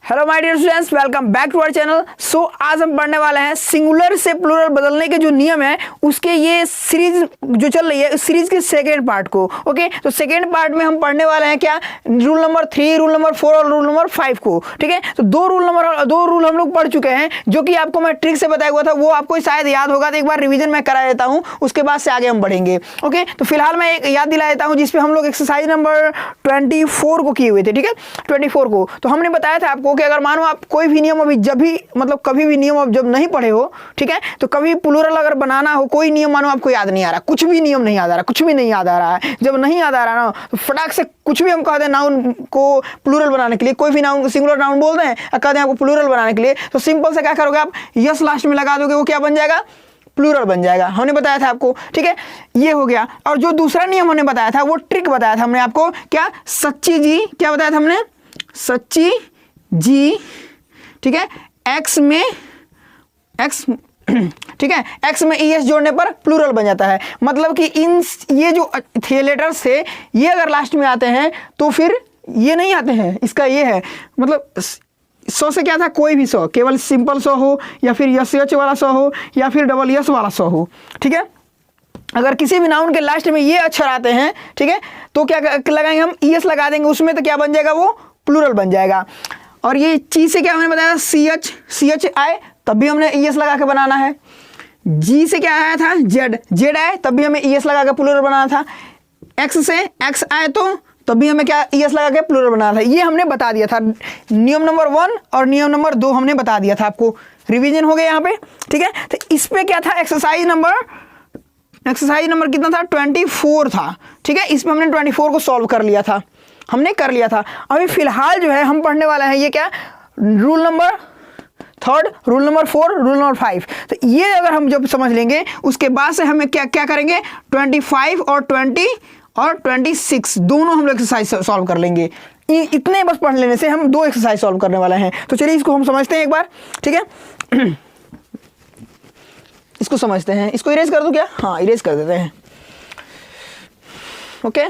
Hello my dear students, welcome back to our channel. So आज हम पढ़ने वाले हैं सिंगुलर से प्लूरल बदलने के जो नियम है उसके ये सीरीज जो चल रही है उस सीरीज के सेकेंड पार्ट को। ओके, तो सेकेंड पार्ट में हम पढ़ने वाले हैं क्या, रूल नंबर 3, रूल नंबर 4 और रूल नंबर 5 को। ठीक है, तो दो रूल हम लोग पढ़ चुके हैं जो कि आपको मैं ट्रिक से बताया हुआ था, वो आपको शायद याद होगा, तो एक बार रिविजन मैं करा देता हूँ, उसके बाद से आगे हम बढ़ेंगे। ओके, तो फिलहाल मैं एक याद दिला देता हूँ जिसपे हम लोग एक्सरसाइज नंबर 24 को किए हुए थे। ठीक है, 24 को तो हमने बताया था आपको कि अगर मानो आप कोई भी नियम अभी जब भी मतलब कभी भी नियम आप जब नहीं पढ़े हो, ठीक है, तो कभी प्लूरल अगर बनाना हो, कोई नियम मानो आपको याद नहीं आ रहा, कुछ भी नियम नहीं याद आ रहा, कुछ भी नहीं याद आ रहा है, जब नहीं याद आ रहा ना तो फटाक से कुछ भी हम कह दें नाउन को प्लूरल बनाने के लिए, कोई भी नाउन सिंगुलर नाउन बोल दें और कह दें आपको प्लूरल बनाने के लिए, तो सिंपल से क्या करोगे आप, यस लास्ट में लगा दोगे, वो क्या बन जाएगा, प्लूरल बन जाएगा। हमने बताया था आपको। ठीक है, ये हो गया। और जो दूसरा नियम हमने बताया था वो ट्रिक बताया था हमने आपको, क्या, सच्ची जी, क्या बताया था हमने, सच्ची जी, ठीक है, एक्स में एक्स, ठीक है, एक्स में ईएस जोड़ने पर प्लूरल बन जाता है। मतलब कि इन ये जो थे लेटर्स से ये अगर लास्ट में आते हैं तो फिर ये नहीं आते हैं, इसका ये है मतलब सौ से क्या था, कोई भी सौ, केवल सिंपल सौ हो या फिर यस एच वाला सौ हो या फिर डबल यस वाला सौ हो। ठीक है, अगर किसी भी नाउन के लास्ट में ये अक्षर आते हैं, ठीक है, तो क्या लगाएंगे हम, ईएस लगा देंगे उसमें, तो क्या बन जाएगा, वो प्लूरल बन जाएगा। और ये चीज से क्या हमने बताया, सी एच आए तब भी हमने ईएस लगा के बनाना है। जी से क्या आया था, जेड आए तब भी हमें ईएस लगा के प्लूरल बनाना था। एक्स से एक्स आए तो तब भी हमें क्या, ईएस लगा के प्लूरल बनाना था। ये हमने बता दिया था, नियम नंबर 1 और नियम नंबर 2 हमने बता दिया था आपको। रिवीजन हो गया यहाँ पे। ठीक है, तो इस पे क्या था, एक्सरसाइज नंबर कितना था, 24 था। ठीक है, इसमें हमने 24 को सॉल्व कर लिया था, हमने कर लिया था। अभी फिलहाल जो है हम पढ़ने वाले हैं ये क्या, rule number 3, rule number 4, rule number 5। तो ये अगर हम जब समझ लेंगे उसके बाद से हमें क्या क्या करेंगे, 25 और 20 और 26 दोनों हम लोग एक्सरसाइज सॉल्व कर लेंगे। इतने बस पढ़ लेने से हम 2 एक्सरसाइज सॉल्व करने वाले हैं। तो चलिए इसको हम समझते हैं एक बार। ठीक है, इसको समझते हैं। इसको इरेज कर दूं क्या, हाँ इरेज कर देते हैं। ओके,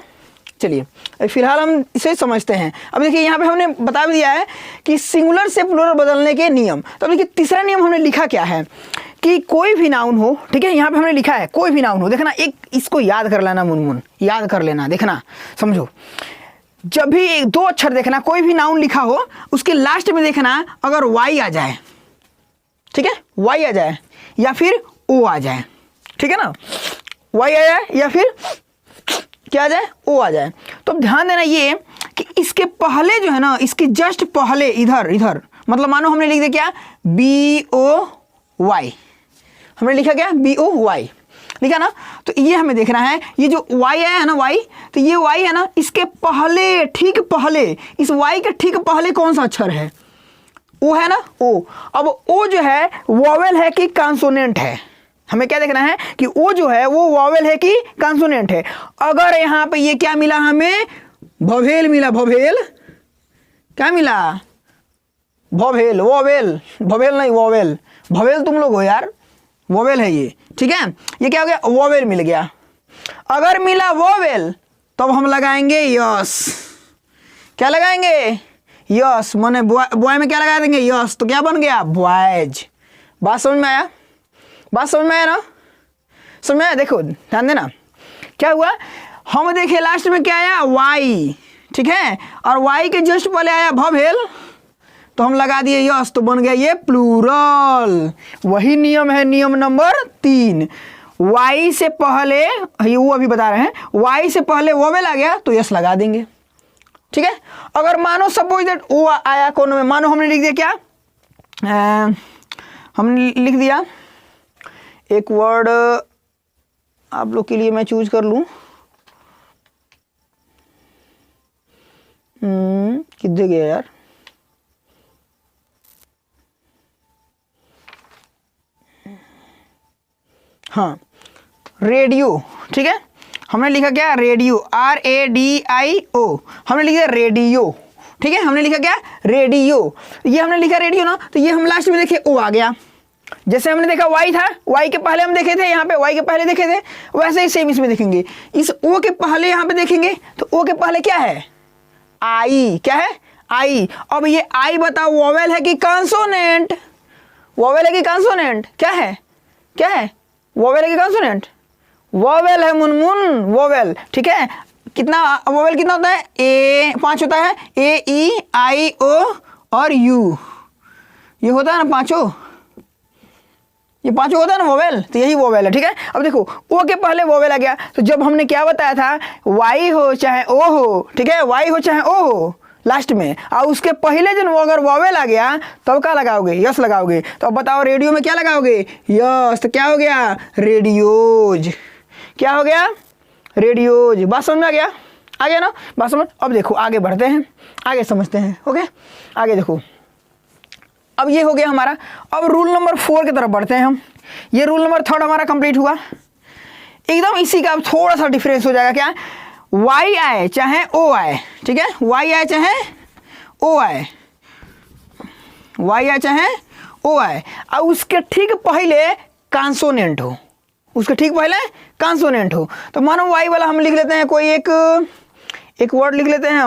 चलिए फिलहाल हम इसे समझते हैं। अब देखिए यहाँ पे हमने बता भी दिया है कि सिंगुलर से प्लूरल बदलने के नियम। तो अब देखिए तीसरा नियम हमने लिखा क्या है कि कोई भी नाउन हो, ठीक है, यहाँ पे हमने लिखा है कोई भी नाउन हो, देखना एक इसको याद कर लेना, मुनमुन याद कर लेना, देखना समझो, जब भी 2 अक्षर देखना, कोई भी नाउन लिखा हो उसके लास्ट में देखना अगर वाई आ जाए, ठीक है, वाई आ जाए या फिर ओ आ जाए, ठीक है ना, वाई आ जाए या फिर क्या आ जाए, ओ आ जाए, तो ध्यान देना ये कि इसके पहले जो है ना, इसके जस्ट पहले इधर मतलब मानो हमने लिख दिया क्या, BOY, हमने लिखा क्या, BOY लिखा ना, तो ये हमें देखना है, ये जो Y आया है ना, Y, तो ये Y है ना, इसके पहले, ठीक पहले, इस Y के ठीक पहले कौन सा अक्षर है, O है ना, O। अब O जो है वोवेल है कि कॉन्सोनेंट है, हमें क्या देखना है कि O जो है वो वोवेल है कि कॉन्सोनेंट है। अगर यहाँ पे ये क्या मिला हमें, भवेल मिला, भवेल क्या मिला, भवेल, भवेल नहीं, भवेल तुम लोग हो यार, वोवेल है ये, ठीक है, ये क्या हो गया, वोवेल मिल गया। अगर मिला वोवेल तब हम लगाएंगे यस, क्या लगाएंगे, यस, माने बॉय में क्या लगा देंगे, यस, तो क्या बन गया, बॉयज। बात समझ में आया, बात समझ में आया ना, समझ में आया। देखो ध्यान देना क्या हुआ, हम देखे लास्ट में क्या आया, वाई, ठीक है, और वाई के जस्ट पहले आया भवेल, तो हम लगा दिए यस, तो बन गया ये प्लूरल। वही नियम है, नियम नंबर 3, वाई से पहले, वो अभी बता रहे हैं, वाई से पहले वोवेल आ गया तो यस लगा देंगे। ठीक है, अगर मानो सपोज दैट ओ आया कोनो में, मानो हमने लिख दिया क्या, हमने लिख दिया एक वर्ड, आप लोग के लिए मैं चूज कर लूं, किधर गया यार, हाँ रेडियो, ठीक है, हमने लिखा क्या, रेडियो, RADIO, हमने लिखा रेडियो, ठीक है, हमने लिखा क्या, रेडियो, ये हमने लिखा रेडियो ना, तो ये हम लास्ट में देखे ओ आ गया। जैसे हमने देखा वाई था, वाई के पहले हम देखे थे, यहाँ पे वाई के पहले देखे थे, वैसे ही सेम इसमें देखेंगे, इस ओ के पहले यहाँ पे देखेंगे तो ओ के पहले क्या है, आई, क्या है, आई। अब ये आई बताओ वोवेल है कि कॉन्सोनेंट? वोवेल है कि कॉन्सोनेंट? क्या है, क्या है? वोवेल है कि कॉन्सोनेंट? वोवेल है मुनमुन, वोवेल। ठीक है, कितना वोवेल कितना होता है? ए 5 होता है, ए ई आई ओ और यू, ये होता है ना पांचों, ये पांचों होता है ना वोवेल, तो यही वोवेल है। ठीक है, अब देखो ओ के पहले वोवेल आ गया, तो जब हमने क्या बताया था, वाई हो चाहे ओ हो, ठीक है, वाई हो चाहे ओ हो लास्ट में, और उसके पहले जब अगर वोवेल आ गया तब क्या लगाओगे? यस लगाओगे। तो अब बताओ रेडियो में क्या लगाओगे? यस। तो क्या हो गया? रेडियोज। क्या हो गया? रेडियोज। बात समझ में आ गया? आ गया ना बात समझ? अब देखो आगे बढ़ते हैं, आगे समझते हैं। ओके, आगे देखो, अब ये हो गया हमारा। अब रूल नंबर 4 की तरफ बढ़ते हैं हम। ये रूल नंबर 3 हमारा कंप्लीट हुआ। एकदम इसी का अब थोड़ा सा डिफरेंस हो जाएगा। क्या? वाई आए चाहे ओ आए, ठीक है, वाई आए चाहे ओ आए, वाई आए चाहे ओ आए, और उसके ठीक पहले कॉन्सोनेंट हो, उसके ठीक पहले कॉन्सोनेंट हो। तो मानो वाई वाला हम लिख लेते हैं, कोई एक वर्ड लिख लेते हैं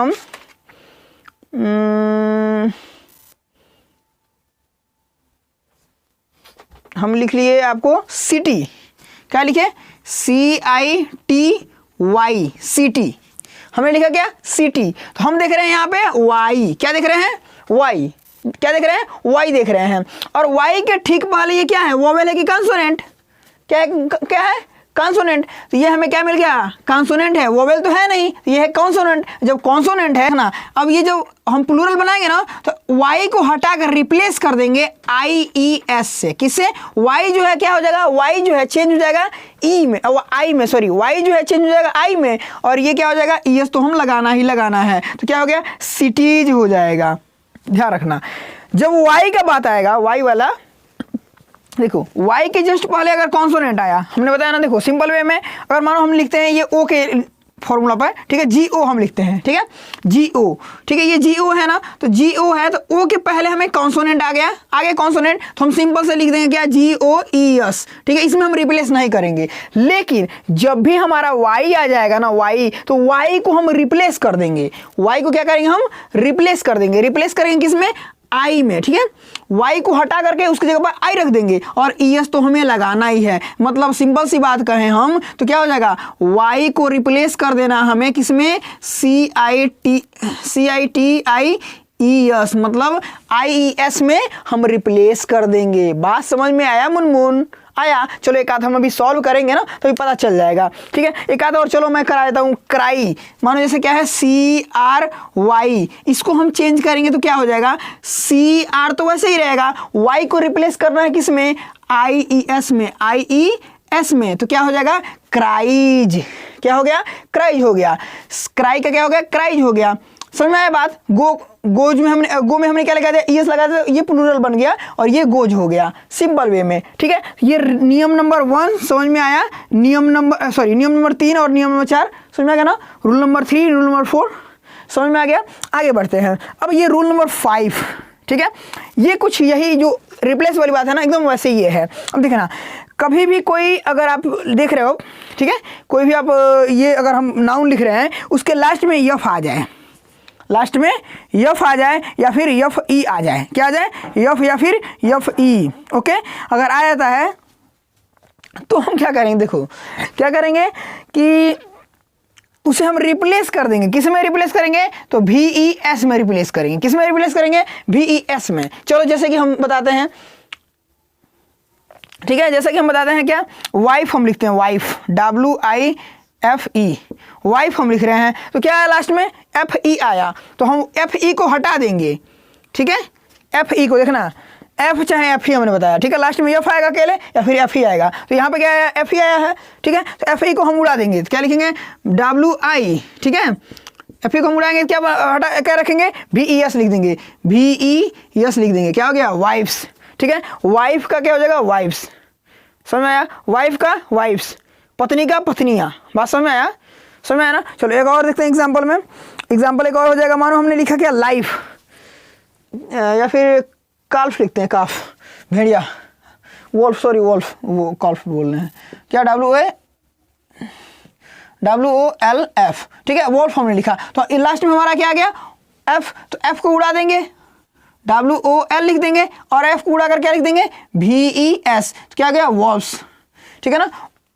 हम लिख लिए आपको सिटी। क्या लिखे? CITY, city. हमने लिखा क्या? सिटी। तो हम देख रहे हैं यहाँ पे वाई, क्या देख रहे हैं? वाई। क्या देख रहे हैं? वाई देख रहे हैं। और वाई के ठीक पहले ये क्या है? वोवेल है कि कॉन्सोनेंट? क्या है? कॉन्सोनेंट। तो ये हमें क्या मिल गया? कॉन्सोनेंट है, वोवेल तो है नहीं, तो ये है कॉन्सोनेंट। जब कॉन्सोनेंट है ना, अब ये जो हम प्लूरल बनाएंगे ना, तो वाई को हटाकर रिप्लेस कर देंगे IES से। किससे? वाई जो है क्या हो जाएगा? वाई जो है चेंज हो जाएगा ई में, आई में, सॉरी, वाई जो है चेंज हो जाएगा आई में, और ये क्या हो जाएगा? ES तो हम लगाना ही लगाना है। तो क्या हो गया? सिटीज हो जाएगा। ध्यान रखना, जब वाई का बात आएगा, वाई वाला, देखो y के जस्ट पहले अगर कॉन्सोनेंट आया, हमने बताया ना, देखो सिंपल वे में अगर मानो हम लिखते हैं ये o के फॉर्मूला पर, ठीक है, GO हम लिखते हैं, ठीक है, GO, ठीक है, ये GO है ना, तो GO है, तो O के पहले हमें कॉन्सोनेंट आ गया, आगे कॉन्सोनेंट, तो हम सिंपल से लिख देंगे क्या? GOES, ठीक है, इसमें हम रिप्लेस नहीं करेंगे। लेकिन जब भी हमारा y आ जाएगा ना, y, तो y को हम रिप्लेस कर देंगे, y को क्या करेंगे? हम रिप्लेस कर देंगे। रिप्लेस करेंगे किसमें? आई में, ठीक है, वाई को हटा करके उसकी जगह पर आई रख देंगे, और ES तो हमें लगाना ही है। मतलब सिंपल सी बात कहें हम तो क्या हो जाएगा? वाई को रिप्लेस कर देना हमें किसमें? CITIES, मतलब IES में हम रिप्लेस कर देंगे। बात समझ में आया मुनमुन? आया? चलो एक आध हम अभी सॉल्व करेंगे ना तो भी पता चल जाएगा। ठीक है, एक आध और चलो मैं करा देता हूँ। क्राई, मानो जैसे क्या है? CRY, इसको हम चेंज करेंगे तो क्या हो जाएगा? CR तो वैसे ही रहेगा, Y को रिप्लेस करना है किसमें? IES में, IES में, तो क्या हो जाएगा? क्राइज। क्या हो गया? क्राइज हो गया। क्राई का क्या हो गया? क्राइज हो गया। समझ में आया बात? गोज में हमने क्या लगा दिया? ES लगा दिया, ये प्लूरल बन गया और ये गोज हो गया सिंपल वे में। ठीक है, ये नियम नंबर 1 समझ में आया। नियम नंबर 3 और नियम नंबर 4 समझ में आ गया ना। रूल नंबर 3, रूल नंबर 4 समझ में आ गया। आगे बढ़ते हैं। अब ये रूल नंबर 5, ठीक है, ये कुछ यही जो रिप्लेस वाली बात है ना, एकदम वैसे ही ये है। अब देखना, कभी भी कोई अगर आप देख रहे हो, ठीक है, कोई भी आप ये अगर हम नाउन लिख रहे हैं उसके लास्ट में यफ आ जाए, लास्ट में यफ आ जाए या फिर यफ ई आ जाए, क्या आ जाए? यफ या फिर यफ ई। ओके, अगर आ जाता है तो हम क्या करेंगे? देखो क्या करेंगे कि उसे हम रिप्लेस कर देंगे। किस में रिप्लेस करेंगे? तो VES में रिप्लेस करेंगे। किस में रिप्लेस करेंगे? VES में। चलो जैसे कि हम बताते हैं, ठीक है, जैसे कि हम बताते हैं क्या? वाइफ हम लिखते हैं, वाइफ, WIFE, वाइफ हम लिख रहे हैं, तो क्या आया लास्ट में? FE आया, तो हम FE को हटा देंगे। ठीक है, FE को देखना, F चाहे FE हमने बताया, ठीक है, लास्ट में F आएगा अकेले या फिर FE आएगा, तो यहाँ पे क्या आया? FE आया है। ठीक है, तो FE को हम उड़ा देंगे, तो क्या लिखेंगे? WI, ठीक है, FE को हम उड़ाएंगे, क्या हटा क्या रखेंगे? VES लिख देंगे, VES लिख देंगे, क्या हो गया? वाइफ्स। ठीक है, वाइफ का क्या हो जाएगा? वाइफ्स। समझ में आया? वाइफ का वाइफ्स, पत्नी का पत्नियाँ। बात समझ में आया? समझ में आया ना। चलो एक और देखते हैं एग्जाम्पल में। एग्जाम्पल एक और हो जाएगा, मानो हमने लिखा क्या? लाइफ, या फिर काल्फ लिखते हैं, काफ, भेड़िया, वोल्फ, सॉरी वोल्फ, वो काल्फ बोल रहे हैं, क्या? WOLF, ठीक है, वोल्फ हमने लिखा, तो लास्ट में हमारा क्या आ गया? एफ, तो एफ को उड़ा देंगे, WOL लिख देंगे, और एफ को उड़ा कर क्या लिख देंगे, VES, तो क्या गया, वॉल्व्स, ठीक है ना।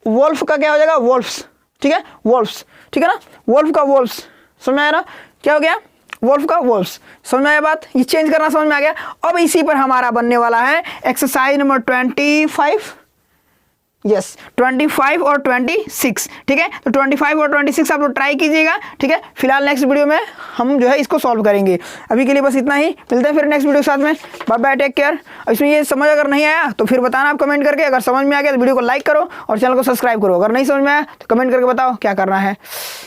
वोल्फ का क्या हो जाएगा, वोल्फ्स, ठीक है, वोल्फ्स, ठीक है ना, वोल्फ का वोल्फ्स, समझ में आया ना, क्या हो गया, वोल्फ का वोल्फ्स, समझ में आया बात, ये चेंज करना समझ में आ गया। अब इसी पर हमारा बनने वाला है एक्सरसाइज नंबर 25, यस 25 और 26, ठीक है। तो 25 और 26 आप लोग ट्राई कीजिएगा, ठीक है। फिलहाल नेक्स्ट वीडियो में हम जो है इसको सॉल्व करेंगे। अभी के लिए बस इतना ही, मिलते हैं फिर नेक्स्ट वीडियो के साथ में। Bye bye, take care. इसमें ये समझ अगर नहीं आया तो फिर बताना आप कमेंट करके, अगर समझ में आ गया तो वीडियो को लाइक करो और चैनल को सब्सक्राइब करो। अगर नहीं समझ में आया तो कमेंट करके बताओ क्या करना है।